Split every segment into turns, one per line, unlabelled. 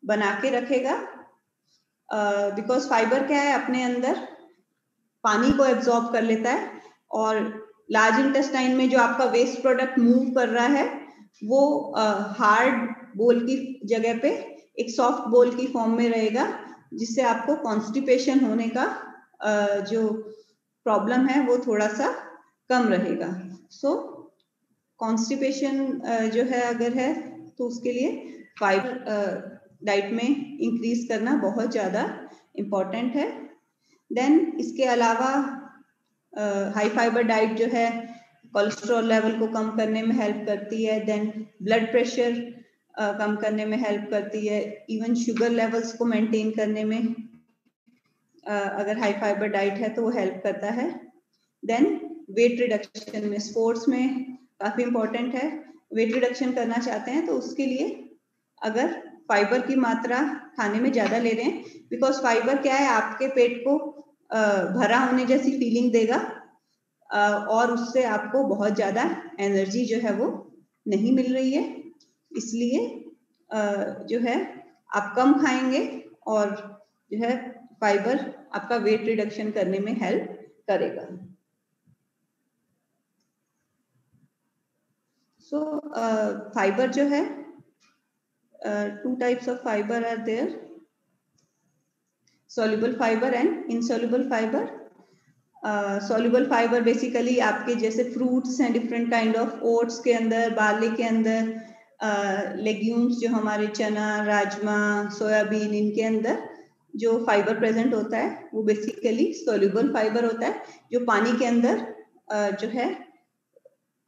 बना के रखेगा, बिकॉज फाइबर क्या है, अपने अंदर पानी को एब्जॉर्ब कर लेता है, और लार्ज इंटेस्टाइन में जो आपका वेस्ट प्रोडक्ट मूव कर रहा है वो हार्ड बोल की जगह पे एक सॉफ्ट बोल की फॉर्म में रहेगा, जिससे आपको कॉन्स्टिपेशन होने का जो प्रॉब्लम है वो थोड़ा सा कम रहेगा। सो कॉन्स्टिपेशन जो है अगर है तो उसके लिए फाइबर डाइट में इंक्रीज करना बहुत ज़्यादा इम्पॉर्टेंट है। देन इसके अलावा हाई फाइबर डाइट जो है कोलेस्ट्रॉल लेवल को कम करने में हेल्प करती है, देन ब्लड प्रेशर कम करने में हेल्प करती है, इवन शुगर लेवल्स को मेंटेन करने में अगर हाई फाइबर डाइट है तो वो हेल्प करता है। देन वेट रिडक्शन में, स्पोर्ट्स में काफ़ी इम्पोर्टेंट है। वेट रिडक्शन करना चाहते हैं तो उसके लिए अगर फाइबर की मात्रा खाने में ज़्यादा ले रहे हैं, बिकॉज फाइबर क्या है, आपके पेट को भरा होने जैसी फीलिंग देगा, और उससे आपको बहुत ज़्यादा एनर्जी जो है वो नहीं मिल रही है, इसलिए जो है आप कम खाएंगे और जो है फाइबर आपका वेट रिडक्शन करने में हेल्प करेगा। सो फाइबर जो है, two types of fiber are there, soluble fiber and insoluble fiber. Soluble fiber basically आपके जैसे फ्रूट्स हैं, डिफरेंट काइंड ऑफ ओट्स के अंदर, बार्ले के अंदर, लेग्यूम्स जो हमारे चना, राजमा, सोयाबीन, इनके अंदर जो फाइबर प्रेजेंट होता है वो बेसिकली सोल्यूबल फाइबर होता है, जो पानी के अंदर जो है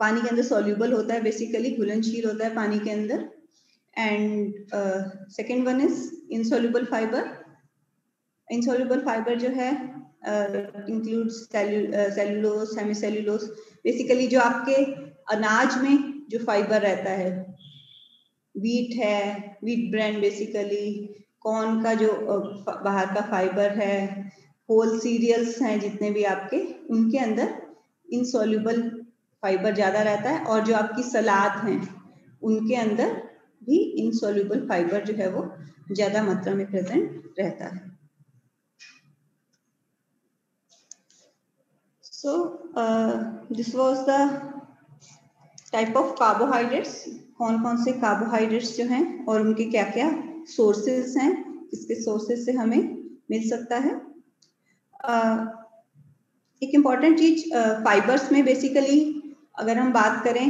पानी के अंदर सोल्यूबल होता है, बेसिकली घुलनशील होता है पानी के अंदर। And second one is insoluble fiber. Insoluble fiber जो है includes cellulose, हेमीसेल्यूलोज, बेसिकली जो आपके अनाज में जो फाइबर रहता है, वीट है, वीट ब्रांड बेसिकली, कॉर्न का जो बाहर का फाइबर है, होल सीरियल्स हैं जितने भी आपके, उनके अंदर इनसॉल्युबल फाइबर ज़्यादा रहता है, और जो आपकी सलाद हैं उनके अंदर भी इनसॉल्युबल फाइबर जो है वो ज़्यादा मात्रा में प्रेजेंट रहता है। So this was the type of carbohydrates, कौन कौन से कार्बोहाइड्रेट्स जो हैं और उनके क्या क्या सोर्सेस हैं, किसके सोर्सेस से हमें मिल सकता है। एक इम्पॉर्टेंट चीज फाइबर्स में, बेसिकली अगर हम बात करें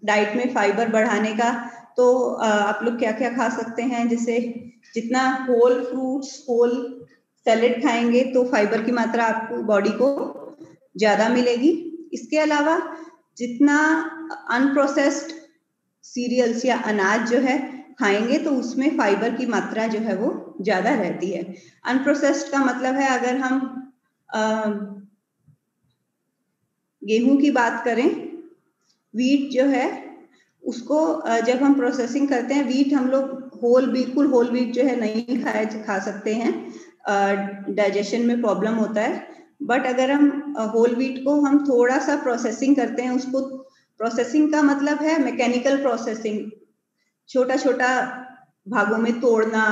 डाइट में फाइबर बढ़ाने का, तो आप लोग क्या क्या खा सकते हैं, जैसे जितना होल फ्रूट्स, होल सैलेड खाएंगे तो फाइबर की मात्रा आपको बॉडी को ज़्यादा मिलेगी। इसके अलावा जितना अनप्रोसेस्ड सीरियल्स या अनाज जो है खाएंगे तो उसमें फाइबर की मात्रा जो है वो ज़्यादा रहती है। अनप्रोसेस्ड का मतलब है, अगर हम गेहूं की बात करें, वीट जो है उसको जब हम प्रोसेसिंग करते हैं, वीट हम लोग बिल्कुल होल वीट जो है नहीं खा सकते हैं, डाइजेशन में प्रॉब्लम होता है। बट अगर हम होल वीट को हम थोड़ा सा प्रोसेसिंग करते हैं, उसको प्रोसेसिंग का मतलब है मैकेनिकल प्रोसेसिंग, छोटा छोटा भागों में तोड़ना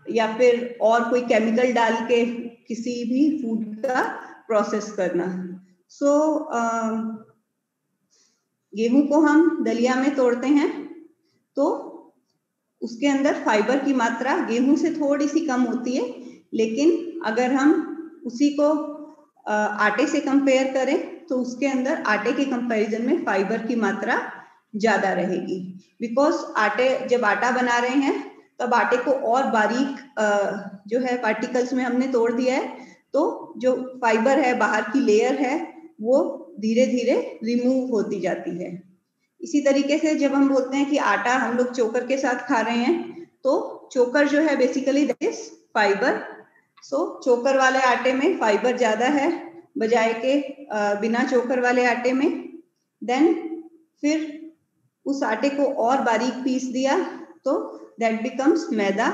या फिर और कोई केमिकल डाल के किसी भी फूड का प्रोसेस करना। सो गेहूं को हम दलिया में तोड़ते हैं तो उसके अंदर फाइबर की मात्रा गेहूं से थोड़ी सी कम होती है, लेकिन अगर हम उसी को आटे से कंपेयर करें तो उसके अंदर आटे के कंपैरिजन में फाइबर की मात्रा ज़्यादा रहेगी, बिकॉज जब आटा बना रहे हैं तब आटे को और बारीक जो है पार्टिकल्स में हमने तोड़ दिया है, तो जो फाइबर है, बाहर की लेयर है, वो धीरे धीरे रिमूव होती जाती है। इसी तरीके से जब हम बोलते हैं कि आटा हम लोग चोकर के साथ खा रहे हैं, तो चोकर जो है बेसिकली दैट इज फाइबर। सो चोकर वाले आटे में फाइबर ज़्यादा है बजाय के बिना चोकर वाले आटे में। देन फिर उस आटे को और बारीक पीस दिया तो दैट बिकम्स मैदा।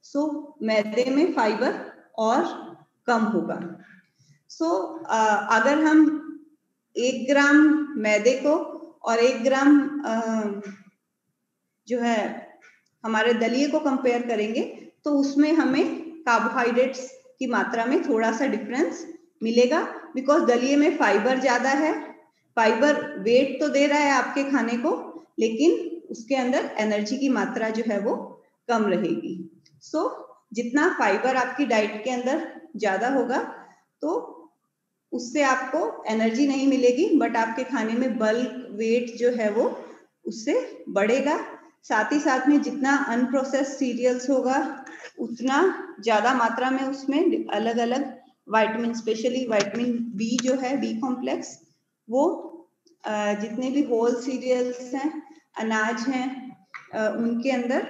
सो मैदे में फाइबर और कम होगा। सो अगर हम 1 ग्राम मैदे को और 1 ग्राम जो है हमारे दलिए को कंपेयर करेंगे तो उसमें हमें कार्बोहाइड्रेट्स की मात्रा में थोड़ा सा डिफरेंस मिलेगा, बिकॉज दलिये में फाइबर ज्यादा है। फाइबर वेट तो दे रहा है आपके खाने को, लेकिन उसके अंदर एनर्जी की मात्रा जो है वो कम रहेगी। सो जितना फाइबर आपकी डाइट के अंदर ज्यादा होगा तो उससे आपको एनर्जी नहीं मिलेगी, बट आपके खाने में बल्क वेट जो है वो उससे बढ़ेगा। साथ ही साथ में जितना अनप्रोसेस्ड सीरियल्स होगा उतना ज्यादा मात्रा में उसमें अलग अलग विटामिन, स्पेशली विटामिन बी जो है, बी कॉम्प्लेक्स, वो जितने भी होल सीरियल्स हैं, अनाज हैं, उनके अंदर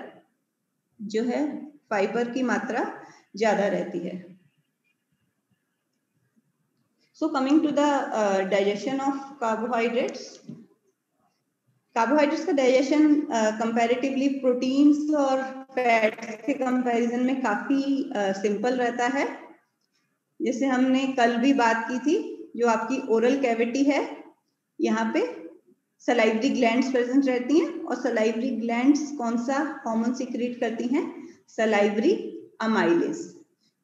जो है फाइबर की मात्रा ज्यादा रहती है। So coming to the digestion of carbohydrates, carbohydrates का डाइजेशन कंपैरेटिवली प्रोटीन्स और फैट्स के कंपैरिजन में काफी सिंपल रहता है। जैसे हमने कल भी बात की थी, जो आपकी ओरल कैविटी है, यहाँ पे सलाइवरी ग्लैंड्स प्रेजेंट रहती हैं, और सलाइवरी ग्लैंड्स कौन सा हार्मोन सीक्रेट करती हैं? सलाइवरी अमाइलेज,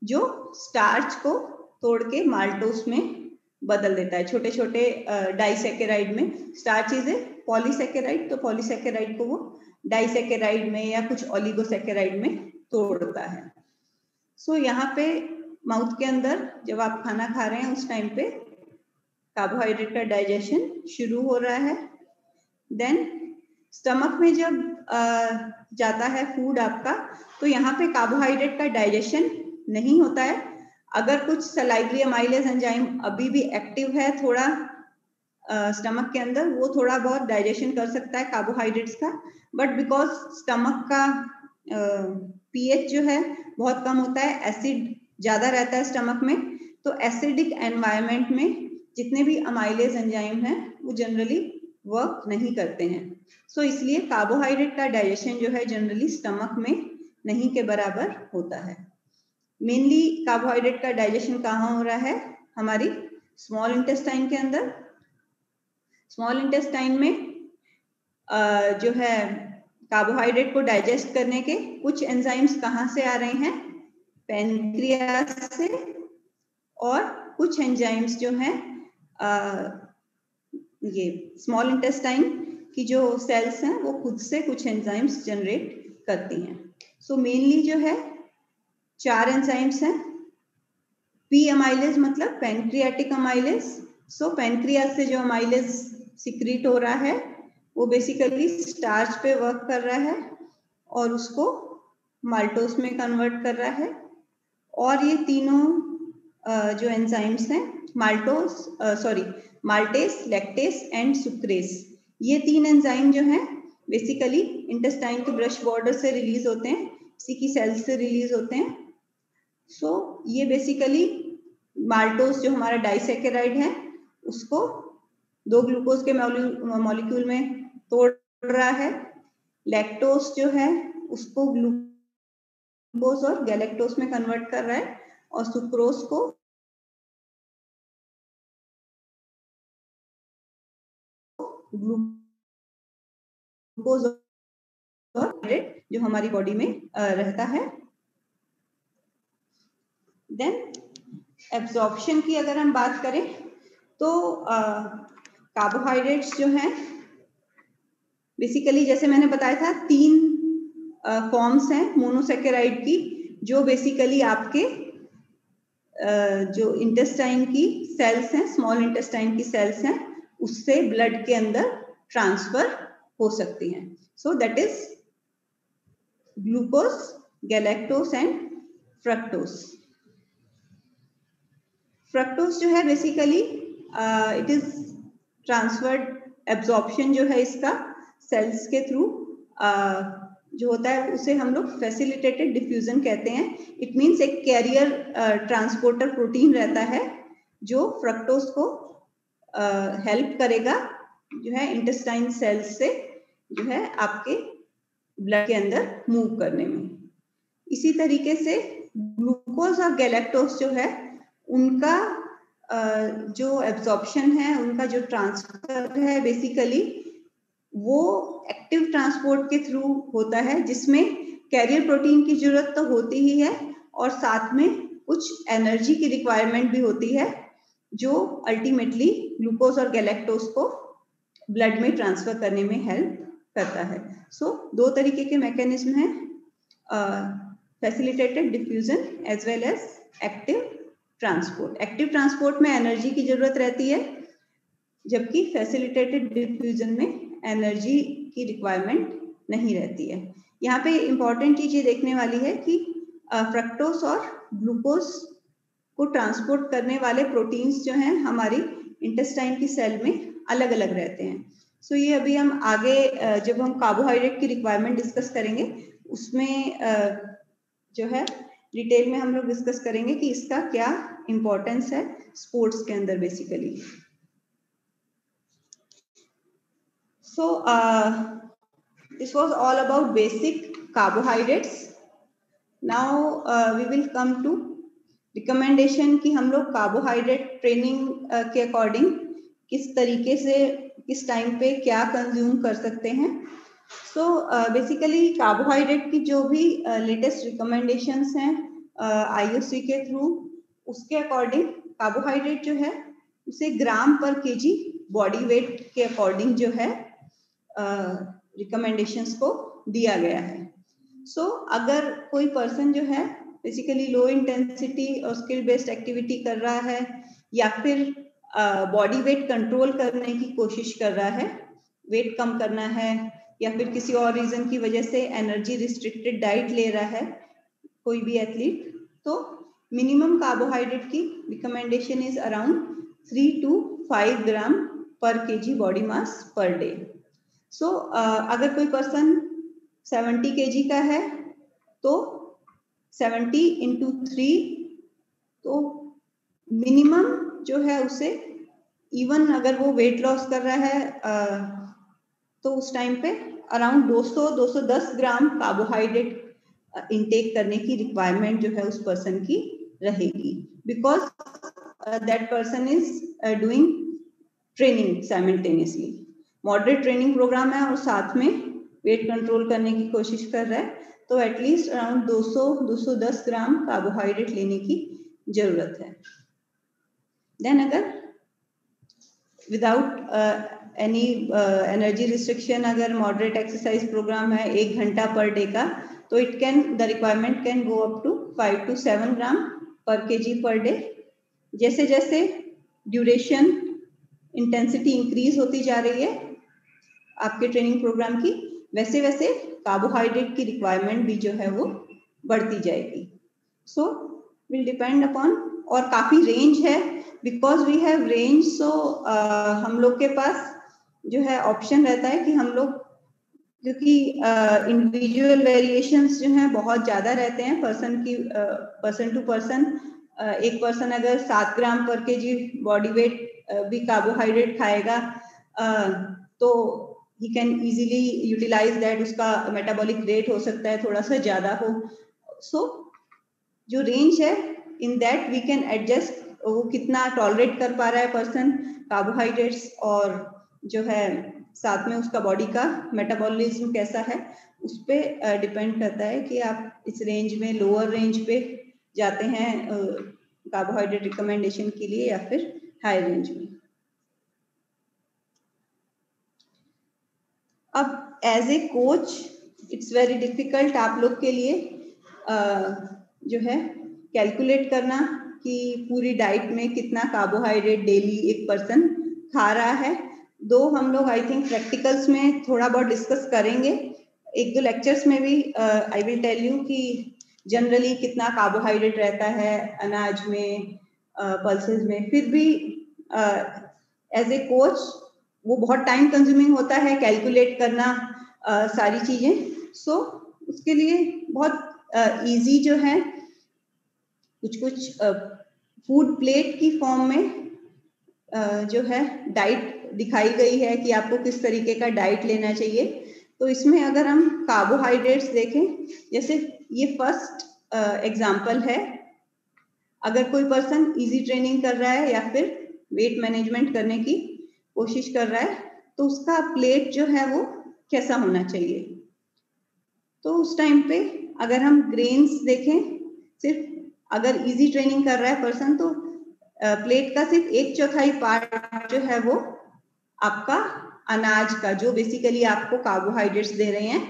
जो स्टार्च को तोड़ के माल्टोस में बदल देता है, छोटे छोटे डाइसेकेराइड में। स्टार्च इज ए पॉलीसेकेराइड, तो पॉलीसेकेराइड को वो डाइसेकेराइड में या कुछ ओलिगोसेकेराइड में तोड़ता है। सो यहाँ पे माउथ के अंदर जब आप खाना खा रहे हैं उस टाइम पे कार्बोहाइड्रेट का डाइजेशन शुरू हो रहा है। देन स्टमक में जब जाता है फूड आपका, तो यहाँ पे कार्बोहाइड्रेट का डाइजेशन नहीं होता है। अगर कुछ सलाइवरी अमाइलेज एंजाइम अभी भी एक्टिव है थोड़ा स्टमक के अंदर, वो थोड़ा बहुत डाइजेशन कर सकता है कार्बोहाइड्रेट्स का, बट बिकॉज स्टमक का पीएच जो है बहुत कम होता है, एसिड ज्यादा रहता है स्टमक में, तो एसिडिक एनवायरनमेंट में जितने भी अमाइलेज एंजाइम हैं वो जनरली वर्क नहीं करते हैं। सो इसलिए कार्बोहाइड्रेट का डाइजेशन जो है जनरली स्टमक में नहीं के बराबर होता है। मेनली कार्बोहाइड्रेट का डाइजेशन कहाँ हो रहा है? हमारी स्मॉल इंटेस्टाइन के अंदर। स्मॉल इंटेस्टाइन में जो है कार्बोहाइड्रेट को डाइजेस्ट करने के कुछ एंजाइम्स कहाँ से आ रहे हैं? पैनक्रियास से, और कुछ एंजाइम्स जो हैं ये स्मॉल इंटेस्टाइन की जो सेल्स हैं वो खुद से कुछ एंजाइम्स जनरेट करती हैं। सो मेनली जो है 4 एंजाइम्स हैं। पी अमाइलेज मतलब पैनक्रियाटिक अमाइलेज। सो पैनक्रियास से जो अमाइलेज सिक्रीट हो रहा है वो बेसिकली स्टार्च पे वर्क कर रहा है और उसको माल्टोस में कन्वर्ट कर रहा है। और ये तीनों जो एंजाइम्स हैं, माल्टेस, लैक्टेस एंड सुक्रेस, ये 3 एंजाइम जो हैं बेसिकली इंटेस्टाइन के ब्रश बॉर्डर से रिलीज होते हैं, इसी की सेल्स से रिलीज होते हैं। सो ये बेसिकली माल्टोस जो हमारा डाइसेकेराइड है उसको 2 ग्लूकोज के मॉलिक्यूल में तोड़ रहा है। लैक्टोस जो है उसको ग्लूकोज और गैलेक्टोस में कन्वर्ट कर रहा है, और सुक्रोज को ग्लूकोज और जो हमारी बॉडी में रहता है। देन एब्जॉर्प्शन की अगर हम बात करें तो कार्बोहाइड्रेट्स जो हैं बेसिकली जैसे मैंने बताया था 3 फॉर्म्स हैं मोनोसेकेराइड की, जो बेसिकली आपके जो इंटेस्टाइन की सेल्स हैं, स्मॉल इंटेस्टाइन की सेल्स हैं, उससे ब्लड के अंदर ट्रांसफर हो सकती हैं। So that is glucose, galactose and fructose. Fructose जो है basically it is transferred, absorption जो है इसका सेल्स के थ्रू जो होता है उसे हम लोग फैसिलिटेटेड डिफ्यूजन कहते हैं। इट मीन्स एक कैरियर ट्रांसपोर्टर प्रोटीन रहता है जो फ्रक्टोस को हेल्प करेगा जो है इंटेस्टाइन सेल्स से जो है आपके ब्लड के अंदर मूव करने में। इसी तरीके से ग्लूकोज और गैलेक्टोस जो है उनका जो एब्जॉर्प्शन है, उनका जो ट्रांसफर है बेसिकली वो एक्टिव ट्रांसपोर्ट के थ्रू होता है, जिसमें कैरियर प्रोटीन की जरूरत तो होती ही है और साथ में कुछ एनर्जी की रिक्वायरमेंट भी होती है जो अल्टीमेटली ग्लूकोज और गैलेक्टोज को ब्लड में ट्रांसफर करने में हेल्प करता है। सो दो तरीके के मैकेनिज्म हैं, facilitated diffusion as well as active transport. Active transport में एनर्जी की जरूरत रहती है, जबकि फैसिलिटेटेड डिफ्यूजन में एनर्जी की रिक्वायरमेंट नहीं रहती है। यहाँ पे इंपॉर्टेंट चीज ये देखने वाली है कि फ्रक्टोज और ग्लूकोज को ट्रांसपोर्ट करने वाले प्रोटीन्स जो हैं हमारी इंटेस्टाइन की सेल में अलग अलग रहते हैं। सो ये अभी हम आगे जब हम कार्बोहाइड्रेट की रिक्वायरमेंट डिस्कस करेंगे उसमें जो है डिटेल में हम लोग डिस्कस करेंगे कि इसका क्या इंपॉर्टेंस है स्पोर्ट्स के अंदर basically. So this was all about basic carbohydrates. Now we will come to recommendation कि हम लोग कार्बोहाइड्रेट ट्रेनिंग के अकॉर्डिंग किस तरीके से किस टाइम पे क्या कंज्यूम कर सकते हैं। सो बेसिकली कार्बोहाइड्रेट की जो भी लेटेस्ट रिकमेंडेशंस हैं IOC के थ्रू, उसके अकॉर्डिंग कार्बोहाइड्रेट जो है उसे ग्राम पर केजी बॉडी वेट के अकॉर्डिंग जो है रिकमेंडेशंस को दिया गया है। सो अगर कोई पर्सन जो है बेसिकली लो इंटेंसिटी और स्किल बेस्ड एक्टिविटी कर रहा है या फिर बॉडी वेट कंट्रोल करने की कोशिश कर रहा है, वेट कम करना है या फिर किसी और रीजन की वजह से एनर्जी रिस्ट्रिक्टेड डाइट ले रहा है कोई भी एथलीट, तो मिनिमम कार्बोहाइड्रेट की recommendation is around 3 to 5 gram per KG body mass per day. सो अगर कोई पर्सन 70 केजी का है तो 70 into 3, तो मिनिमम जो है उसे, इवन अगर वो वेट लॉस कर रहा है तो उस टाइम पे अराउंड 200-210 ग्राम कार्बोहाइड्रेट इनटेक करने की रिक्वायरमेंट जो है उस पर्सन की रहेगी, because that person is doing training simultaneously. Moderate training programme है और साथ में वेट कंट्रोल करने की कोशिश कर रहा है, तो एटलीस्ट अराउंड 200-210 ग्राम कार्बोहाइड्रेट लेने की जरूरत है। देन अगर विदाउट एनी एनर्जी रिस्ट्रिक्शन अगर मॉडरेट एक्सरसाइज प्रोग्राम है 1 घंटा पर डे का, तो the requirement can go up to 5 to 7 gram per KG per day. जैसे जैसे ड्यूरेशन इंटेंसिटी इंक्रीज होती जा रही है आपके ट्रेनिंग प्रोग्राम की, वैसे वैसे कार्बोहाइड्रेट की रिक्वायरमेंट भी जो है वो बढ़ती जाएगी। सो विल डिपेंड अपॉन, और काफी रेंज है, बिकॉज वी हैव रेंज। सो हम लोग के पास जो है ऑप्शन रहता है कि हम लोग, क्योंकि इंडिविजुअल वेरिएशंस जो हैं बहुत ज्यादा रहते हैं पर्सन टू पर्सन। एक पर्सन अगर 7 gram per KG body wait भी कार्बोहाइड्रेट खाएगा तो he can easily utilize that, उसका मेटाबॉलिक रेट हो सकता है थोड़ा सा ज्यादा हो। सो जो रेंज है in that we can adjust, वो कितना टॉलरेट कर पा रहा है पर्सन कार्बोहाइड्रेट्स, और जो है साथ में उसका बॉडी का मेटाबॉलिज्म कैसा है, उस पर डिपेंड करता है कि आप इस रेंज में, लोअर रेंज पे जाते हैं कार्बोहाइड्रेट रिकमेंडेशन के लिए या फिर हाई रेंज में। अब as a coach it's very difficult आप लोग के लिए जो है कैलकुलेट करना कि पूरी डाइट में कितना कार्बोहाइड्रेट डेली एक पर्सन खा रहा है। दो हम लोग आई थिंक प्रैक्टिकल्स में थोड़ा बहुत डिस्कस करेंगे, 1-2 लेक्चर्स में भी आई विल टेल यू कि जनरली कितना कार्बोहाइड्रेट रहता है अनाज में, पल्सेस में। फिर भी एज ए कोच वो बहुत टाइम कंज्यूमिंग होता है कैलकुलेट करना सारी चीजें। सो उसके लिए बहुत इजी जो है कुछ फूड प्लेट की फॉर्म में जो है डाइट दिखाई गई है कि आपको किस तरीके का डाइट लेना चाहिए। तो इसमें अगर हम कार्बोहाइड्रेट्स देखें, जैसे ये फर्स्ट एग्जांपल है, अगर कोई पर्सन इजी ट्रेनिंग कर रहा है या फिर वेट मैनेजमेंट करने की कोशिश कर रहा है तो उसका प्लेट जो है वो कैसा होना चाहिए। तो उस टाइम पे अगर हम ग्रेन्स देखें, सिर्फ अगर इजी ट्रेनिंग कर रहा है पर्सन तो प्लेट का सिर्फ 1/4 पार्ट जो है वो आपका अनाज का, जो बेसिकली आपको कार्बोहाइड्रेट्स दे रहे हैं,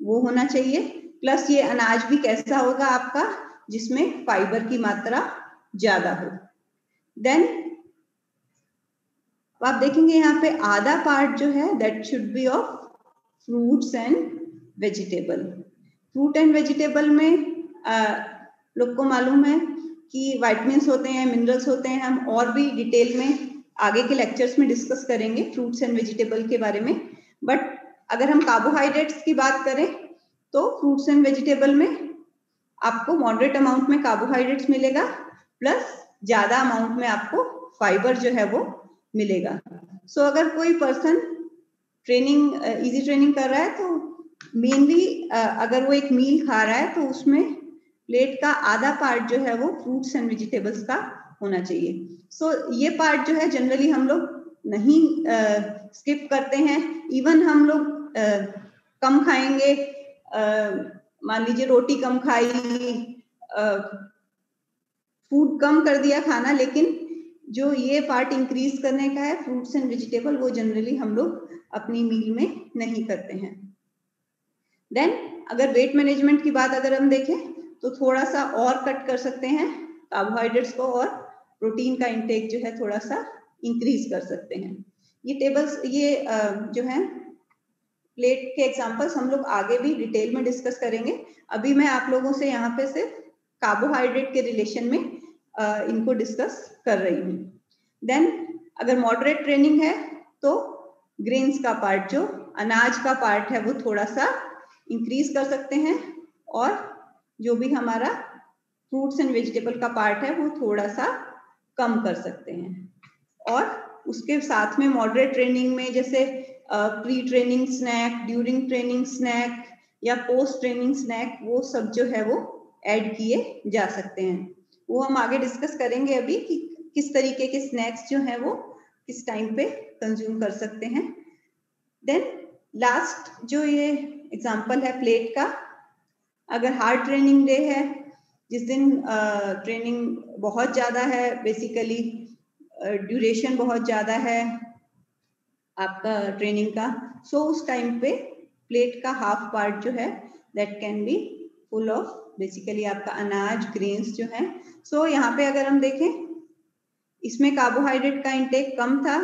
वो होना चाहिए। प्लस ये अनाज भी कैसा होगा आपका, जिसमें फाइबर की मात्रा ज्यादा हो। देन आप देखेंगे यहाँ पे आधा पार्ट जो है that should be of fruits and vegetable. Fruit and vegetable में लोग को मालूम है कि विटामिन्स होते हैं, मिनरल्स होते हैं। हम और भी डिटेल में आगे के लेक्चर्स में डिस्कस करेंगे फ्रूट्स एंड वेजिटेबल के बारे में। बट अगर हम कार्बोहाइड्रेट्स की बात करें तो फ्रूट्स एंड वेजिटेबल में आपको मॉडरेट अमाउंट में कार्बोहाइड्रेट्स मिलेगा, प्लस ज्यादा अमाउंट में आपको फाइबर जो है वो मिलेगा। सो अगर कोई पर्सन ट्रेनिंग इजी ट्रेनिंग कर रहा है तो मेनली अगर वो एक मील खा रहा है तो उसमें प्लेट का आधा पार्ट जो है वो फ्रूट्स एंड वेजिटेबल्स का होना चाहिए। सो ये पार्ट जो है जनरली हम लोग नहीं स्किप करते हैं। इवन हम लोग कम खाएंगे, मान लीजिए रोटी कम खाई, फूड कम कर दिया खाना, लेकिन जो ये पार्ट इंक्रीज करने का है फ्रूट्स एंड वेजिटेबल, वो जनरली हम लोग अपनी मील में नहीं करते हैं। देन अगर वेट मैनेजमेंट की बात अगर हम देखें तो थोड़ा सा और कट कर सकते हैं कार्बोहाइड्रेट्स को, और प्रोटीन का इंटेक जो है थोड़ा सा इंक्रीज कर सकते हैं। ये टेबल्स, ये जो है प्लेट के एग्जांपल्स हम लोग आगे भी डिटेल में डिस्कस करेंगे। अभी मैं आप लोगों से यहाँ पे सिर्फ कार्बोहाइड्रेट के रिलेशन में इनको डिस्कस कर रही हूँ। देन अगर मॉडरेट ट्रेनिंग है तो ग्रेन्स का पार्ट, जो अनाज का पार्ट है, वो थोड़ा सा इंक्रीज कर सकते हैं, और जो भी हमारा फ्रूट्स एंड वेजिटेबल का पार्ट है वो थोड़ा सा कम कर सकते हैं। और उसके साथ में मॉडरेट ट्रेनिंग में जैसे pre training snack, during training snack या पोस्ट ट्रेनिंग स्नैक, वो सब जो है वो ऐड किए जा सकते हैं। वो हम आगे डिस्कस करेंगे अभी कि किस तरीके के स्नैक्स जो हैं वो किस टाइम पे कंज्यूम कर सकते हैं। देन लास्ट जो ये एग्जांपल है प्लेट का, अगर हार्ड ट्रेनिंग डे है, जिस दिन ट्रेनिंग बहुत ज्यादा है, बेसिकली ड्यूरेशन बहुत ज्यादा है आपका ट्रेनिंग का, सो उस टाइम पे प्लेट का हाफ पार्ट जो है that can be full of basically आपका अनाज, ग्रेन्स जो है। सो यहाँ पे अगर हम देखें, इसमें कार्बोहाइड्रेट का इंटेक कम था,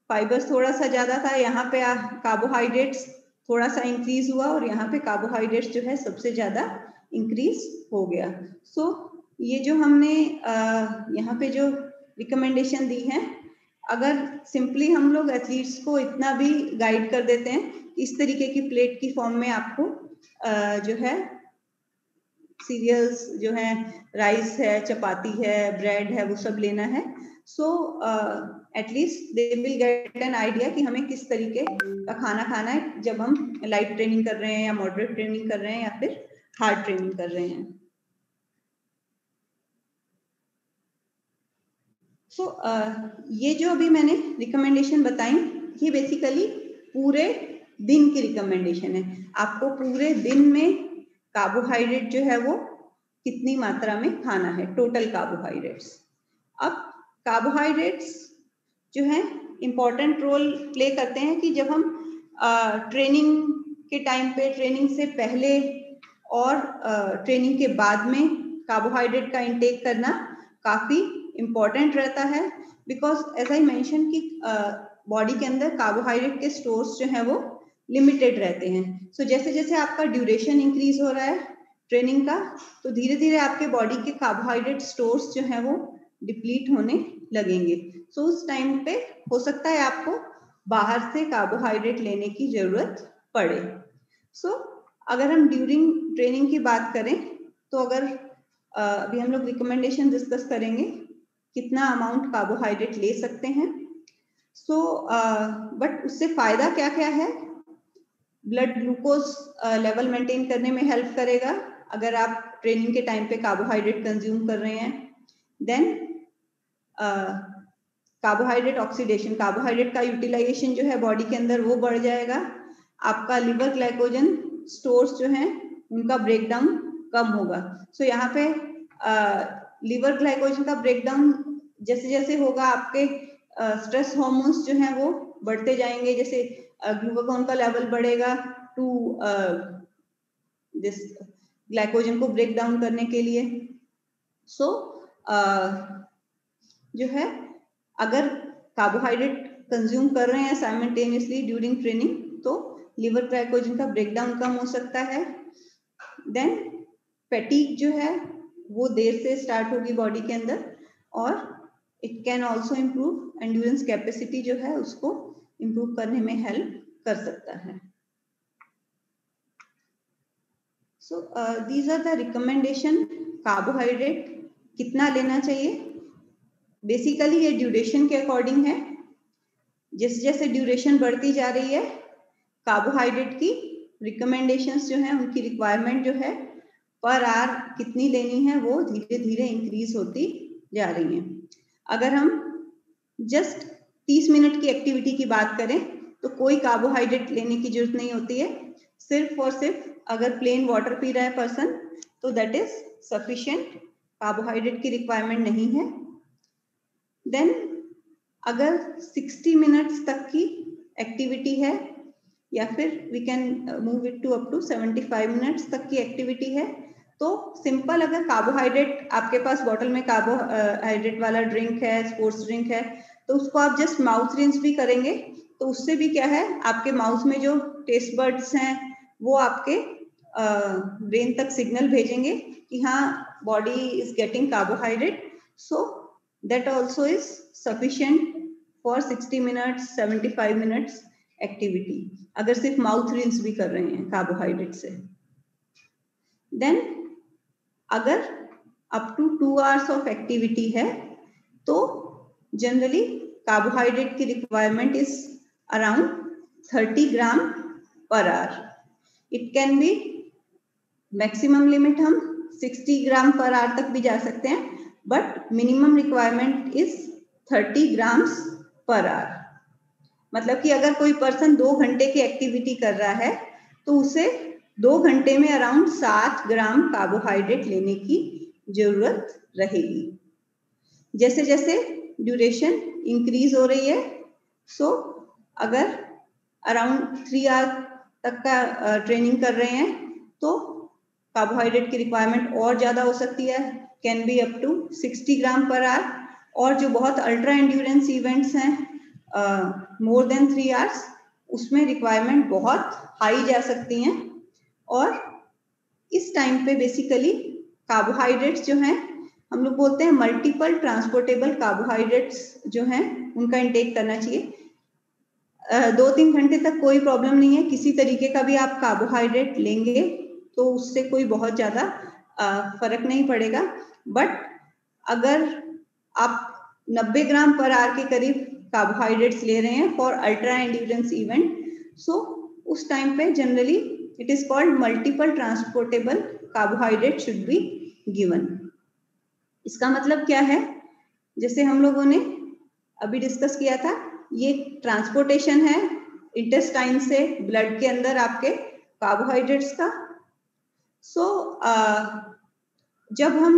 फाइबर्स थोड़ा सा ज्यादा था। यहाँ पे कार्बोहाइड्रेट्स थोड़ा सा इंक्रीज हुआ, और यहाँ पे कार्बोहाइड्रेट्स जो है सबसे ज्यादा इंक्रीज हो गया। सो ये जो हमने यहाँ पे जो रिकमेंडेशन दी है, अगर सिंपली हम लोग एथलीट्स को इतना भी गाइड कर देते हैं, इस तरीके की प्लेट की फॉर्म में आपको जो है सीरियल्स जो है, राइस है, चपाती है, ब्रेड है, वो सब लेना है। So at least they will get an idea कि हमें किस तरीके का खाना खाना है जब हम लाइट ट्रेनिंग कर रहे हैं या मॉडरेट ट्रेनिंग कर रहे हैं या फिर हार्ड ट्रेनिंग कर रहे हैं। सो ये जो अभी मैंने रिकमेंडेशन बताई, ये बेसिकली पूरे दिन की रिकमेंडेशन है। आपको पूरे दिन में कार्बोहाइड्रेट जो है वो कितनी मात्रा में खाना है, टोटल कार्बोहाइड्रेट्स। अब कार्बोहाइड्रेट्स जो है इम्पोर्टेंट रोल प्ले करते हैं कि जब हम ट्रेनिंग के टाइम पे, ट्रेनिंग से पहले और ट्रेनिंग के बाद में कार्बोहाइड्रेट का इंटेक करना काफी इम्पोर्टेंट रहता है, बिकॉज एज आई मेंशन कि बॉडी के अंदर कार्बोहाइड्रेट के स्टोर्स जो है वो लिमिटेड रहते हैं। सो जैसे जैसे आपका ड्यूरेशन इंक्रीज हो रहा है ट्रेनिंग का, तो धीरे धीरे आपके बॉडी के कार्बोहाइड्रेट स्टोर्स जो है वो डिप्लीट होने लगेंगे। सो उस टाइम पे हो सकता है आपको बाहर से कार्बोहाइड्रेट लेने की जरूरत पड़े। सो अगर हम ड्यूरिंग ट्रेनिंग की बात करें तो अगर अभी हम लोग रिकमेंडेशन डिस्कस करेंगे कितना अमाउंट कार्बोहाइड्रेट ले सकते हैं। सो बट उससे फायदा क्या क्या है, ब्लड ग्लूकोज लेवल मेंटेन करने में हेल्प करेगा अगर आप ट्रेनिंग के टाइम पे कार्बोहाइड्रेट कंज्यूम कर रहे हैं। देन कार्बोहाइड्रेट ऑक्सीडेशन, कार्बोहाइड्रेट का यूटिलाइजेशन जो है बॉडी के अंदर वो बढ़ जाएगा। आपका लिवर ग्लाइकोजन स्टोर्स जो हैं उनका ब्रेकडाउन कम होगा। सो यहाँ पे लिवर ग्लाइकोजन का ब्रेकडाउन जैसे जैसे होगा, आपके स्ट्रेस हार्मोन्स जो हैं वो बढ़ते जाएंगे, जैसे ग्लूकागॉन का लेवल बढ़ेगा टू दिस ग्लाइकोजन को ब्रेक डाउन करने के लिए। सो जो है, अगर कार्बोहाइड्रेट कंज्यूम कर रहे हैं साइमल्टेनियसली ड्यूरिंग ट्रेनिंग, तो लिवर ग्लाइकोजन का ब्रेकडाउन कम हो सकता है। देन फैटीग जो है वो देर से स्टार्ट होगी बॉडी के अंदर, और it can also improve endurance capacity जो है उसको इम्प्रूव करने में हेल्प कर सकता है। So these are the recommendation. Carbohydrate कितना लेना चाहिए, बेसिकली ये ड्यूरेशन के अकॉर्डिंग है। जैसे जैसे ड्यूरेशन बढ़ती जा रही है, कार्बोहाइड्रेट की रिकमेंडेशंस जो है, उनकी रिक्वायरमेंट जो है पर आवर कितनी लेनी है, वो धीरे धीरे इंक्रीज होती जा रही है। अगर हम जस्ट 30 मिनट की एक्टिविटी की बात करें तो कोई कार्बोहाइड्रेट लेने की जरूरत नहीं होती है। सिर्फ और सिर्फ अगर प्लेन वाटर पी रहा है पर्सन, तो दैट इज सफिशिएंट, कार्बोहाइड्रेट की रिक्वायरमेंट नहीं है। देन अगर 60 मिनट्स तक की एक्टिविटी है, या फिर we can move it to up to 75 minutes तक की एक्टिविटी है, तो सिंपल अगर कार्बोहाइड्रेट आपके पास बॉटल में कार्बोहाइड्रेट वाला ड्रिंक है, स्पोर्ट्स ड्रिंक है, तो उसको आप जस्ट माउथ रिंस भी करेंगे, तो उससे भी क्या है, आपके माउथ में जो टेस्ट बर्ड्स हैं वो आपके ब्रेन तक सिग्नल भेजेंगे कि हाँ, body is getting carbohydrate, so that also is sufficient for 60 minutes 75 minutes activity, अगर सिर्फ माउथ रिंस भी कर रहे हैं कार्बोहाइड्रेट से। देन अगर up to 2 hours of activity है, तो जनरली कार्बोहाइड्रेट की requirement is around 30 gram per hour. It can be maximum limit हम 60 ग्राम पर आवर तक भी जा सकते हैं, but minimum requirement is 30 grams per hour. मतलब कि अगर कोई पर्सन 2 घंटे की एक्टिविटी कर रहा है, तो उसे 2 घंटे में अराउंड 7 ग्राम कार्बोहाइड्रेट लेने की जरूरत रहेगी। जैसे जैसे ड्यूरेशन इंक्रीज हो रही है, सो अगर अराउंड 3 आवर तक का ट्रेनिंग कर रहे हैं, तो कार्बोहाइड्रेट की रिक्वायरमेंट और ज्यादा हो सकती है, can be up to 60 gram per hour. और जो बहुत अल्ट्रा एंड्योरेंस इवेंट्स हैं, मोर देन 3 आवर्स, उसमें रिक्वायरमेंट बहुत हाई जा सकती हैं। और इस टाइम पे बेसिकली कार्बोहाइड्रेट्स जो हैं, हम लोग बोलते हैं मल्टीपल ट्रांसपोर्टेबल कार्बोहाइड्रेट्स जो हैं, उनका इंटेक करना चाहिए। 2-3 घंटे तक कोई प्रॉब्लम नहीं है, किसी तरीके का भी आप कार्बोहाइड्रेट लेंगे तो उससे कोई बहुत ज्यादा फर्क नहीं पड़ेगा। बट अगर आप 90 ग्राम पर आवर के करीब कार्बोहाइड्रेट्स ले रहे हैं फॉर अल्ट्रा एंड्योरेंस इवेंट, सो उस टाइम पे generally it is called multiple transportable carbohydrate should be given. इसका मतलब क्या है, जैसे हम लोगों ने अभी डिस्कस किया था, ये ट्रांसपोर्टेशन है इंटेस्टाइन से ब्लड के अंदर आपके कार्बोहाइड्रेट्स का। सो जब हम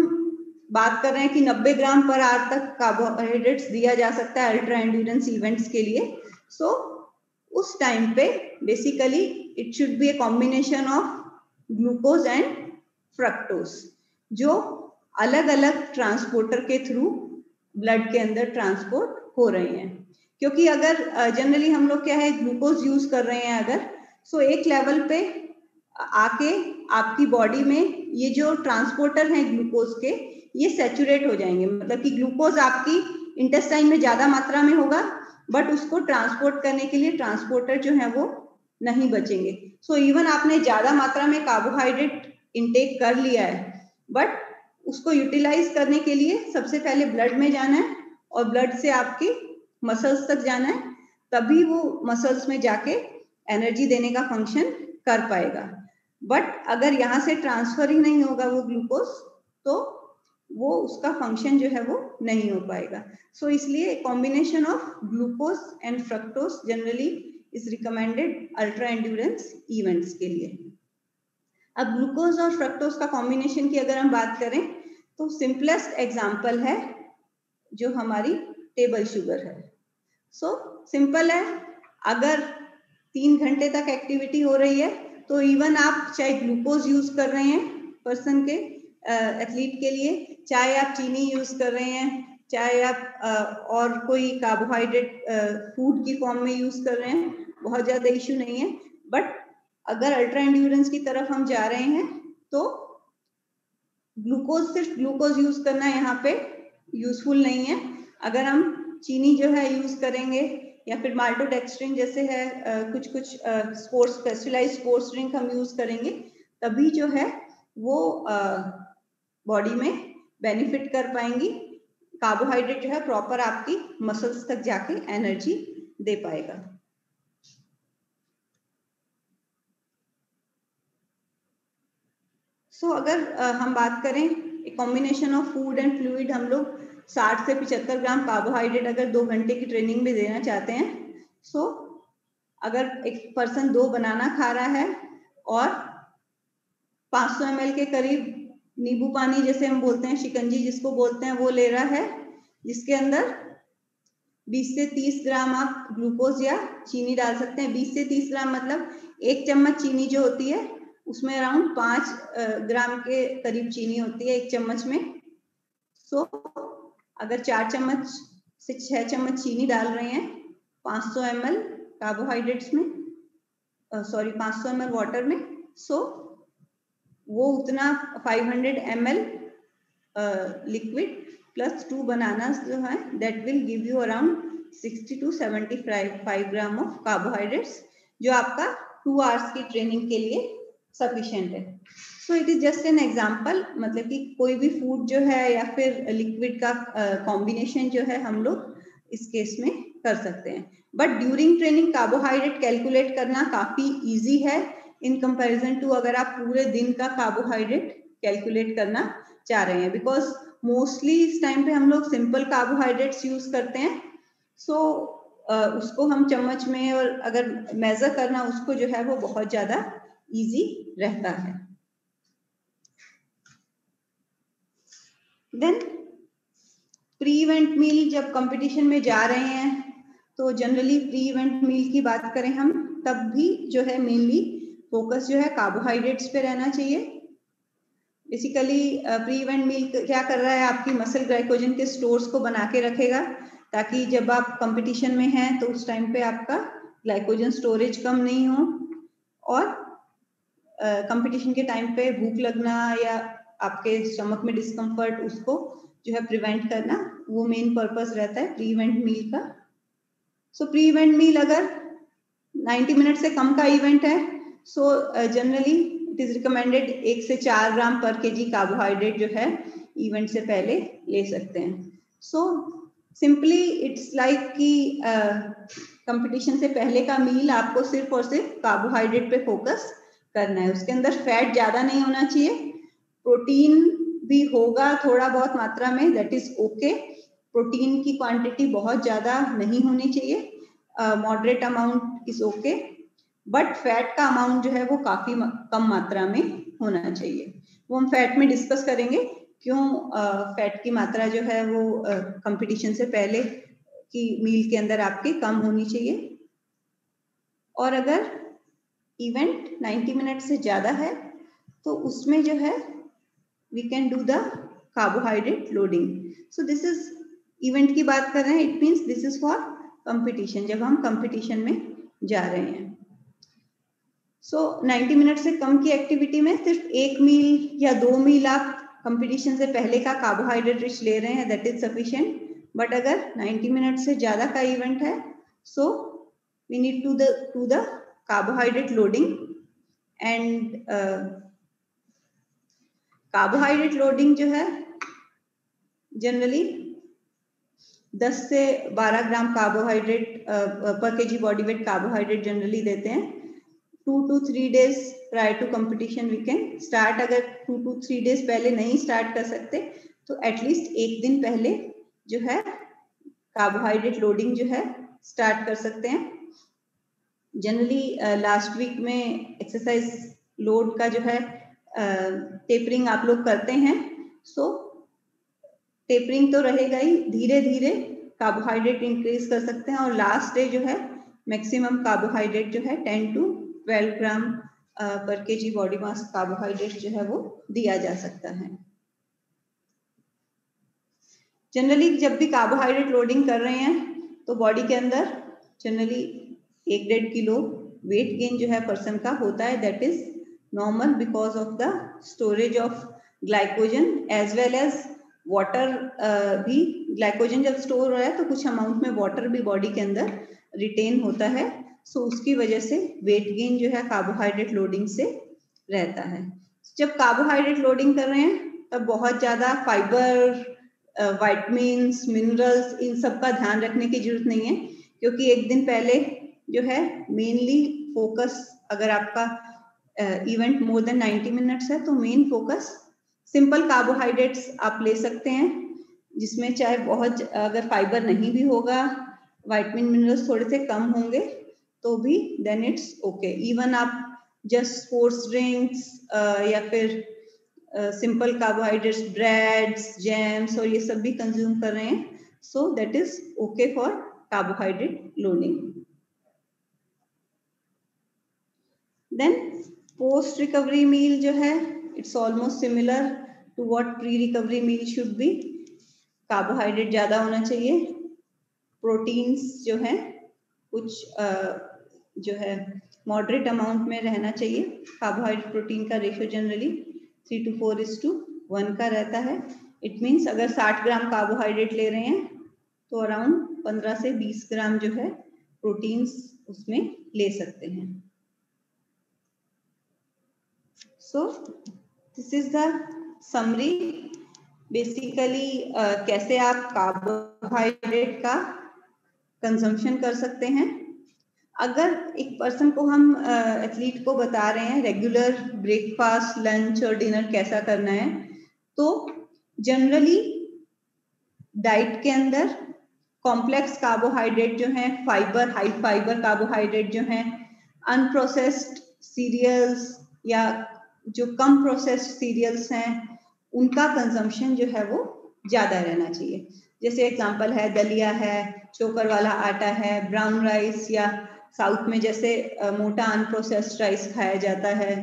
बात कर रहे हैं कि 90 ग्राम पर आवर तक कार्बोहाइड्रेट्स दिया जा सकता है अल्ट्रा एंड्योरेंस इवेंट्स के लिए, सो उस टाइम पे basically it should B a combination of glucose and fructose, जो अलग अलग ट्रांसपोर्टर के थ्रू ब्लड के अंदर ट्रांसपोर्ट हो रहे हैं। क्योंकि अगर जनरली हम लोग क्या है, ग्लूकोज यूज कर रहे हैं अगर, सो एक लेवल पे आके आपकी बॉडी में ये जो ट्रांसपोर्टर हैं ग्लूकोज के, ये सैचुरेट हो जाएंगे। मतलब कि ग्लूकोज आपकी इंटेस्टाइन में ज्यादा मात्रा में होगा, बट उसको ट्रांसपोर्ट करने के लिए ट्रांसपोर्टर जो है वो नहीं बचेंगे। सो इवन आपने ज्यादा मात्रा में कार्बोहाइड्रेट इंटेक कर लिया है, बट उसको यूटिलाइज करने के लिए सबसे पहले ब्लड में जाना है, और ब्लड से आपकी मसल्स तक जाना है, तभी वो मसल्स में जाके एनर्जी देने का फंक्शन कर पाएगा। बट अगर यहाँ से ट्रांसफर ही नहीं होगा वो ग्लूकोज, तो वो उसका फंक्शन जो है वो नहीं हो पाएगा। सो इसलिए combination of glucose and fructose generally is recommended ultra endurance events के लिए। अब ग्लूकोज और फ्रक्टोज का कॉम्बिनेशन की अगर हम बात करें तो सिंपलेस्ट एग्जाम्पल है जो हमारी टेबल शुगर है। सो सिंपल है, अगर 3 घंटे तक एक्टिविटी हो रही है तो इवन आप चाहे ग्लूकोज यूज कर रहे हैं पर्सन के एथलीट के लिए, चाहे आप चीनी यूज कर रहे हैं, चाहे आप और कोई कार्बोहाइड्रेट फूड की फॉर्म में यूज कर रहे हैं, बहुत ज्यादा इश्यू नहीं है। बट अगर अल्ट्रा एंड्योरेंस की तरफ हम जा रहे हैं तो ग्लूकोज, सिर्फ ग्लूकोज यूज करना यहाँ पे यूजफुल नहीं है। अगर हम चीनी जो है यूज करेंगे या फिर माल्टोडेक्स्ट्रिन जैसे है कुछ स्पोर्ट्स स्पेशलाइज्ड स्पोर्ट्स ड्रिंक हम यूज करेंगे, तभी जो है वो बॉडी में बेनिफिट कर पाएंगी। कार्बोहाइड्रेट जो है प्रॉपर आपकी मसल्स तक जाके एनर्जी दे पाएगा। सो अगर हम बात करें एक combination of food and fluid, हम लोग 60 से 75 ग्राम कार्बोहाइड्रेट अगर 2 घंटे की ट्रेनिंग में देना चाहते हैं, सो अगर एक पर्सन 2 बनाना खा रहा है और 500 ml के करीब नींबू पानी जैसे हम बोलते हैं, शिकंजी जिसको बोलते हैं, वो ले रहा है, जिसके अंदर 20 से 30 ग्राम आप ग्लूकोज या चीनी डाल सकते हैं। 20 से 30 ग्राम मतलब 1 चम्मच चीनी जो होती है उसमें अराउंड 5 ग्राम के करीब चीनी होती है 1 चम्मच में। सो अगर 4 चम्मच से 6 चम्मच चीनी डाल रहे हैं 500 ml कार्बोहाइड्रेट्स में, 500 ml वाटर में, सो वो उतना 500 ml लिक्विड प्लस 2 बनानास जो है that will give you around 60 to 75 gram of carbohydrates, जो आपका 2 आवर्स की ट्रेनिंग के लिए सफिशिएंट है। So it is just an example, मतलब कि कोई भी फूड जो है या फिर लिक्विड का कॉम्बिनेशन जो है हम लोग इस केस में कर सकते हैं। But during training carbohydrate calculate करना काफी इजी है इन कंपैरिजन टू अगर आप पूरे दिन का कार्बोहाइड्रेट कैलकुलेट करना चाह रहे हैं, बिकॉज मोस्टली इस टाइम पे हम लोग सिंपल कार्बोहाइड्रेट्स यूज करते हैं। सो उसको हम चम्मच में और अगर मेजर करना उसको जो है वो बहुत ज्यादा इजी रहता है। देन प्री इवेंट मील, जब कंपटीशन में जा रहे हैं तो जनरली प्री इवेंट मील की बात करें हम, तब भी जो है मेनली फोकस जो है कार्बोहाइड्रेट्स पे रहना चाहिए। बेसिकली प्री इवेंट मील क्या कर रहा है, आपकी मसल ग्लाइकोजन के स्टोर्स को बना के रखेगा, ताकि जब आप कंपटीशन में हैं तो उस टाइम पे आपका ग्लाइकोजन स्टोरेज कम नहीं हो, और कंपटीशन के टाइम पे भूख लगना या आपके स्टमक में डिस्कम्फर्ट, उसको जो है प्रिवेंट करना, वो मेन पर्पस रहता है प्री इवेंट मील का। सो प्री इवेंट मील अगर 90 मिनट से कम का इवेंट है, so generally it is recommended 1 से 4 ग्राम पर केजी कार्बोहाइड्रेट जो है इवेंट से पहले ले सकते हैं। सो सिंपली इट्स लाइक कि कंपटीशन से पहले का मील आपको सिर्फ और सिर्फ कार्बोहाइड्रेट पे फोकस करना है, उसके अंदर फैट ज्यादा नहीं होना चाहिए, प्रोटीन भी होगा थोड़ा बहुत मात्रा में, दैट इज ओके। प्रोटीन की क्वांटिटी बहुत ज्यादा नहीं होनी चाहिए, moderate amount is okay, but fat का अमाउंट जो है वो काफी कम मात्रा में होना चाहिए। वो हम फैट में डिस्कस करेंगे क्यों फैट की मात्रा जो है वो कंपटीशन से पहले की मील के अंदर आपके कम होनी चाहिए। और अगर इवेंट 90 मिनट से ज्यादा है तो उसमें जो है we can do the carbohydrate loading. So this is event की बात कर रहे हैं, it means this is for competition, जब हम कंपटीशन में जा रहे हैं। सो 90 मिनट से कम की एक्टिविटी में सिर्फ 1 मील या 2 मील आप कंपटीशन से पहले का कार्बोहाइड्रेट रिच ले रहे हैं, दैट इज सफिशिएंट। बट अगर 90 मिनट से ज्यादा का इवेंट है, so we need to do the carbohydrate loading. And carbohydrate loading जो है जनरली 10 से 12 gram carbohydrate per KG body weight carbohydrate generally देते हैं। 2 to 3 days prior to competition we can start। अगर 2 to 3 days पहले नहीं start कर सकते तो एटलीस्ट 1 दिन पहले जो है कार्बोहाइड्रेट लोडिंग जो है स्टार्ट कर सकते हैं। जनरली लास्ट वीक में एक्सरसाइज लोड का जो है टेपरिंग आप लोग करते हैं, सो टेपरिंग तो रहेगा ही, धीरे धीरे कार्बोहाइड्रेट इंक्रीज कर सकते हैं और लास्ट डे जो है मैक्सिमम कार्बोहाइड्रेट जो है 10 to 12 gram per KG body mass carbohydrate जो है वो दिया जा सकता है। जनरली जब भी कार्बोहाइड्रेट लोडिंग कर रहे हैं तो बॉडी के अंदर जनरली 1-1.5 किलो वेट गेन जो है पर्सन का होता है, that is normal because of the storage of glycogen as well as water. भी ग्लाइकोजन जब स्टोर हो रहा है तो कुछ अमाउंट में वाटर भी बॉडी के अंदर रिटेन होता है, सो उसकी वजह से वेट गेन जो है कार्बोहाइड्रेट लोडिंग से रहता है। जब कार्बोहाइड्रेट लोडिंग कर रहे हैं तब बहुत ज्यादा फाइबर, विटामिन्स, मिनरल्स, इन सब का ध्यान रखने की जरूरत नहीं है, क्योंकि एक दिन पहले जो है मेनली फोकस, अगर आपका इवेंट मोर देन 90 मिनट्स है तो मेन फोकस सिंपल कार्बोहाइड्रेट्स आप ले सकते हैं, जिसमें चाहे बहुत अगर फाइबर नहीं भी होगा, विटामिन मिनरल्स थोड़े से कम होंगे तो भी देन इट्स ओके। इवन आप जस्ट स्पोर्ट्स ड्रिंक्स या फिर सिंपल कार्बोहाइड्रेट्स, ब्रेड्स, जैम्स और ये सब भी कंज्यूम कर रहे हैं, so that is okay for carbohydrate loading. Then post recovery meal जो है it's almost similar to what pre recovery meal should be. Carbohydrate ज्यादा होना चाहिए, प्रोटीन्स जो है कुछ जो है मॉडरेट अमाउंट में रहना चाहिए। कार्बोहाइड्रेट प्रोटीन का रेशियो जनरली 3 to 4:1 का रहता है। इट मीन्स अगर 60 ग्राम कार्बोहाइड्रेट ले रहे हैं तो अराउंड 15 से 20 ग्राम जो है प्रोटीन्स उसमें ले सकते हैं। सो this is the summary. Basically कैसे आप कार्बोहाइड्रेट का कंजम्पशन कर सकते हैं। अगर एक पर्सन को हम एथलीट को बता रहे हैं रेगुलर ब्रेकफास्ट, लंच और डिनर कैसा करना है, तो जनरली डाइट के अंदर कॉम्प्लेक्स कार्बोहाइड्रेट जो है, फाइबर, हाई फाइबर कार्बोहाइड्रेट जो है, अनप्रोसेस्ड सीरियल्स या जो कम प्रोसेस्ड सीरियल्स हैं उनका कंजम्पशन जो है वो ज्यादा रहना चाहिए। जैसे एग्जांपल है दलिया है, चोकर वाला आटा है, ब्राउन राइस, या साउथ में जैसे मोटा अनप्रोसेस्ड राइस खाया जाता है।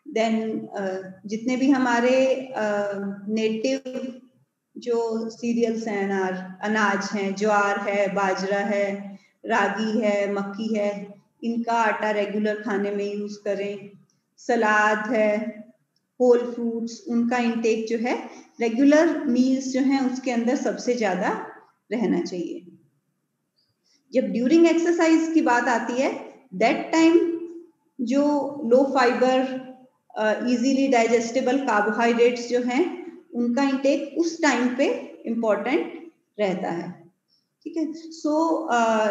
देन जितने भी हमारे नेटिव जो सीरियल्स हैं, अनाज हैं, ज्वार है, बाजरा है, रागी है, मक्की है, इनका आटा रेगुलर खाने में यूज करें। सलाद है, होल फ्रूट्स, उनका इंटेक जो है रेगुलर मील्स जो है उसके अंदर सबसे ज्यादा रहना चाहिए। जब ड्यूरिंग एक्सरसाइज की बात आती है, दैट टाइम जो लो फाइबर इजीली डाइजेस्टेबल कार्बोहाइड्रेट्स जो हैं उनका इंटेक उस टाइम पे इम्पोर्टेंट रहता है। ठीक है, सो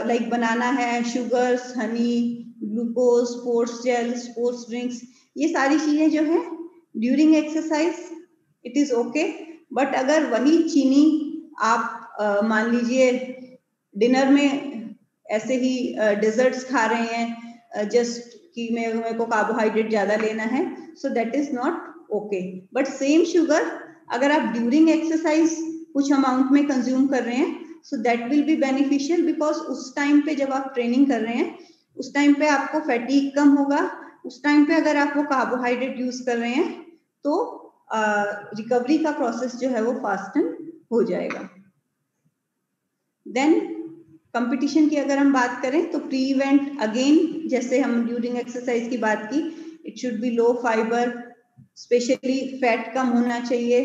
लाइक बनाना है, sugars, honey, glucose, sports gel, sports drinks, ये सारी चीजें जो है during exercise it is okay. But अगर वही चीनी आप मान लीजिए डिनर में ऐसे ही डेजर्ट्स खा रहे हैं जस्ट कि मेरे को कार्बोहाइड्रेट ज्यादा लेना है, सो that is not okay. But same sugar अगर आप ड्यूरिंग एक्सरसाइज कुछ अमाउंट में कंज्यूम कर रहे हैं, so that will be beneficial, because उस टाइम पे जब आप ट्रेनिंग कर रहे हैं उस टाइम पे आपको फैटीग कम होगा। उस टाइम पे अगर आप वो कार्बोहाइड्रेट यूज कर रहे हैं तो रिकवरी का प्रोसेस जो है वो फास्टन हो जाएगा। देन कंपटीशन की अगर हम बात करें तो प्री इवेंट अगेन जैसे हम ड्यूरिंग एक्सरसाइज की बात की, it should be low fibre, specially fat कम होना चाहिए,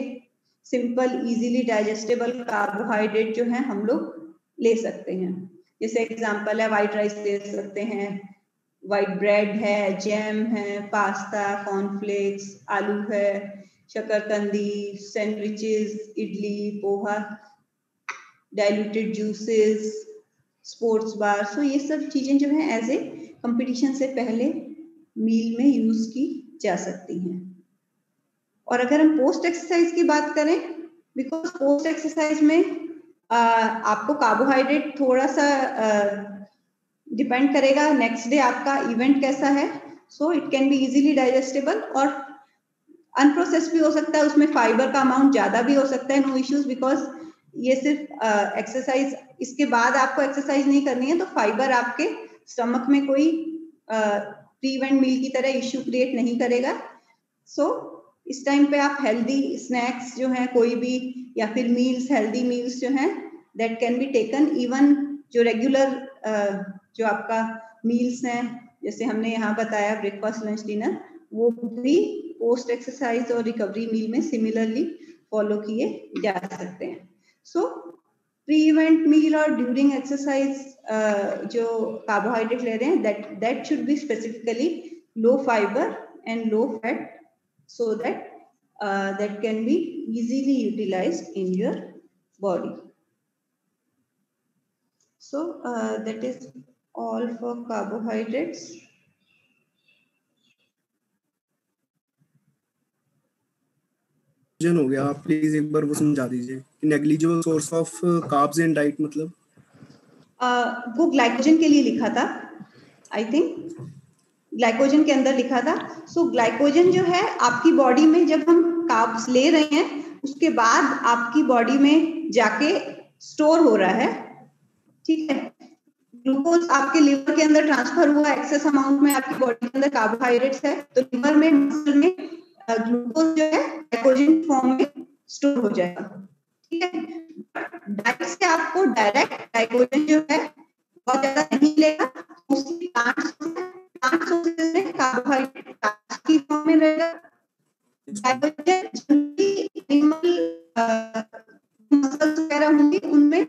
सिंपल इजीली डाइजेस्टेबल कार्बोहाइड्रेट जो है हम लोग ले सकते हैं। जैसे एग्जांपल है वाइट राइस ले सकते हैं, वाइट ब्रेड है, जैम है, पास्ता, कॉर्नफ्लेक्स, आलू है, शकरकंदी, sandwiches, idli, poha, diluted juices, sports bar, so ये सब चीजें जो है एज ए कंपटीशन से पहले मील में यूज की जा सकती हैं। और अगर हम पोस्ट एक्सरसाइज की बात करें, बिकॉज पोस्ट एक्सरसाइज में आपको कार्बोहाइड्रेट थोड़ा सा डिपेंड करेगा नेक्स्ट डे आपका इवेंट कैसा है। So it can be easily digestible, और अनप्रोसेस्ड भी हो सकता है, उसमें फाइबर का अमाउंट ज्यादा भी हो सकता है, नो इश्यूज, बिकॉज ये सिर्फ एक्सरसाइज, इसके बाद आपको एक्सरसाइज नहीं करनी है तो फाइबर आपके स्टमक में कोई प्री इवेंट मील की तरह इश्यू क्रिएट नहीं करेगा। सो इस टाइम पे आप हेल्दी स्नैक्स जो हैं कोई भी, या फिर मील्स, हेल्दी मील्स जो हैं that can be taken, even जो रेगुलर जो आपका मील्स हैं, जैसे हमने यहाँ बताया ब्रेकफास्ट लंच डिनर, वो भी पोस्ट एक्सरसाइज और रिकवरी मील में सिमिलरली फॉलो किए जा सकते हैं। सो प्री इवेंट मील और ड्यूरिंग एक्सरसाइज जो कार्बोहाइड्रेट ले रहे हैं that should be specifically low fibre and low fat, so that can be easily utilized in your body. So that is all for carbohydrates.
हो गया, आप प्लीज एक बार वो समझा दीजिए, negligible source of carbs in diet मतलब?
वो glycogen के लिए लिखा था, आई थिंक ग्लाइकोजन के अंदर लिखा था। सो ग्लाइकोजन जो है आपकी बॉडी में, जब हम कार्ब्स ले रहे हैं उसके बाद आपकी बॉडी में जाके स्टोर हो रहा है, ठीक है। ग्लूकोज आपके लिवर के अंदर ट्रांसफर हुआ, एक्सेस अमाउंट में आपकी बॉडी के अंदर कार्बोहाइड्रेट्स है, तो लिवर में, मसल में ग्लूकोज जो है ग्लाइकोजन फॉर्म में स्टोर हो जाएगा, ठीक है। डाइट से आपको डायरेक्ट ग्लाइकोजन जो है बहुत ज्यादा नहीं मिलेगा, उसकी प्लांट सोर्सेज में कार्बोहाइड्रेट की फॉर्म में रहेगा। ग्लाइकोजन जनरली एनिमल मसल्स वगैरह होंगे उनमें